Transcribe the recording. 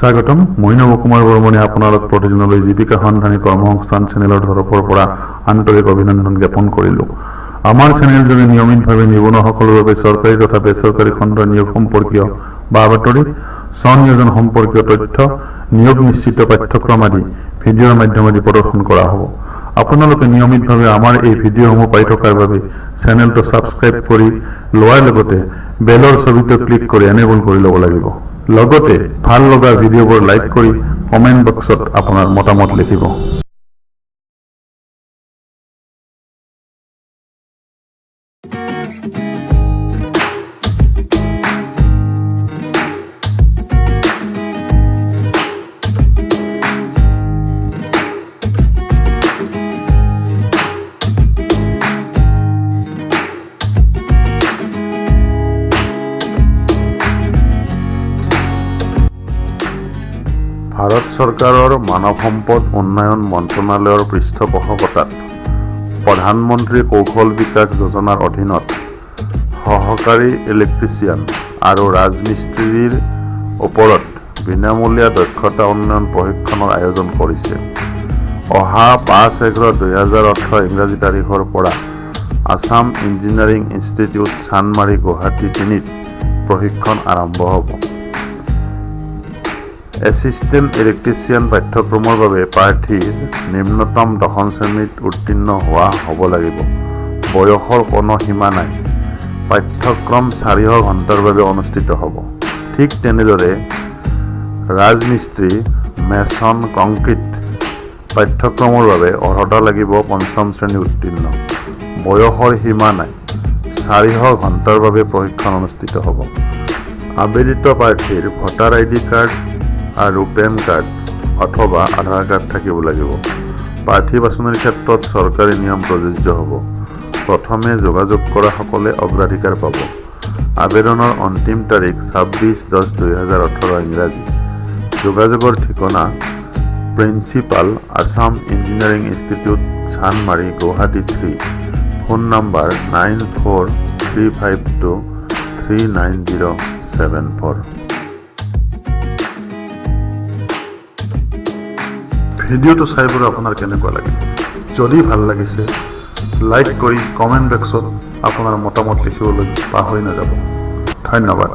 স্বাগতম মই নৱ কুমাৰ বৰ্মনে আপোনালোক প্ৰতিদিনলৈ জীৱিকা সন্ধানী কৰ্মসংস্থান চেনেলৰ তৰফৰ পৰা আন্তৰিক অভিনন্দন জ্ঞাপন কৰিলোঁ। আমাৰ চেনেলযোগে নিয়মিতভাৱে নিবনুৱাসকলৰ বাবে চৰকাৰী তথা বেচৰকাৰী খণ্ডৰ নিয়োগ সম্পৰ্কীয় বা বাতৰি, স্বনিয়োজন সম্পৰ্কীয় তথ্য, নিয়োগ নিশ্চিত পাঠ্যক্ৰম আদি ভিডিঅ'ৰ মাধ্যমেদি প্ৰদৰ্শন কৰা হ'ব। আপোনালোকে নিয়মিতভাৱে আমাৰ এই ভিডিঅ'সমূহ পাই থকাৰ বাবে চেনেলটো ছাবস্ক্ৰাইব কৰি লোৱাৰ লগতে বেলৰ ছবিটো ক্লিক কৰি এনেবল কৰি ল'ব লাগিব। লগতে ভাল লগা ভিডিঅ'বোৰ লাইক কৰি কমেণ্ট বক্সত আপোনাৰ মতামত লিখিব। ভাৰত চৰকাৰৰ মানৱ সম্পদ উন্নয়ন মন্ত্ৰণালয়ৰ পৃষ্ঠপোষকতাত প্ৰধানমন্ত্ৰী কৌশল বিকাশ যোজনাৰ অধীনত সহকাৰী ইলেক্ট্ৰিচিয়ান আৰু ৰাজমিস্ত্ৰীৰ ওপৰত বিনামূলীয়া দক্ষতা উন্নয়ন প্ৰশিক্ষণৰ আয়োজন কৰিছে। অহা 5/11/2018 ইংৰাজী তাৰিখৰ পৰা আছাম ইঞ্জিনিয়াৰিং ইনষ্টিটিউট চান্দমাৰি গুৱাহাটী 3ত প্ৰশিক্ষণ আৰম্ভ হ'ব। এছিষ্টেণ্ট ইলেক্ট্ৰিচিয়ান পাঠ্যক্ৰমৰ বাবে প্ৰাৰ্থীৰ নিম্নতম 10ম শ্ৰেণীত উত্তীৰ্ণ হোৱা হ'ব লাগিব। বয়সৰ কোনো সীমা নাই। পাঠ্যক্ৰম 400 ঘণ্টাৰ বাবে অনুষ্ঠিত হ'ব। ঠিক তেনেদৰে ৰাজমিস্ত্ৰী, মেছন, কংক্ৰিট পাঠ্যক্ৰমৰ বাবে অৰ্হতা লাগিব 5ম শ্ৰেণী উত্তীৰ্ণ। বয়সৰ সীমা নাই। 400 ঘণ্টাৰ বাবে প্ৰশিক্ষণ অনুষ্ঠিত হ'ব। আবেদিত প্ৰাৰ্থীৰ ভোটাৰ ID কাৰ্ড আৰু পেন কাৰ্ড অথবা আধাৰ কাৰ্ড থাকিব লাগিব। প্ৰাৰ্থী বাছনিৰ ক্ষেত্ৰত চৰকাৰী নিয়ম প্ৰযোজ্য হ'ব। প্ৰথমে যোগাযোগ কৰা সকলে অগ্ৰাধিকাৰ পাব। আবেদনৰ অন্তিম তাৰিখ 26/10/2018 ইংৰাজী। যোগাযোগৰ ঠিকনা principal Assam engineering institute Chandmari Guwahati 3। Phone number 9435239074। ভিডিঅ'টো চাই পেলাই আপোনাৰ কেনেকুৱা লাগিল? যদি ভাল লাগিছে লাইক কৰি কমেণ্ট বক্সত আপোনাৰ মতামত লিখিবলৈ পাহৰি নাযাব। ধন্যবাদ।